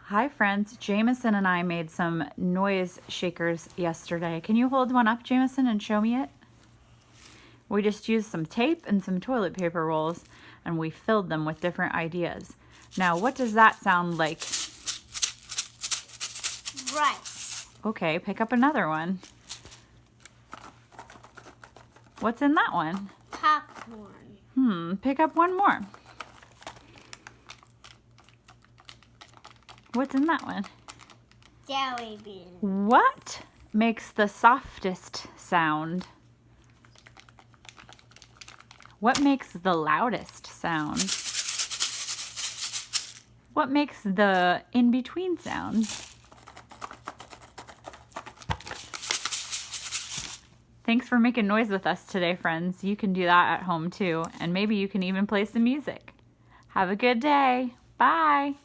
Hi friends, Jameson and I made some noise shakers yesterday. Can you hold one up, Jameson, and show me it? We just used some tape and some toilet paper rolls and we filled them with different ideas. Now, what does that sound like? Rice. Okay, pick up another one. What's in that one? Popcorn. Pick up one more. What's in that one? Jelly bean. What makes the softest sound? What makes the loudest sound? What makes the in-between sound? Thanks for making noise with us today, friends. You can do that at home too, and maybe you can even play some music. Have a good day. Bye.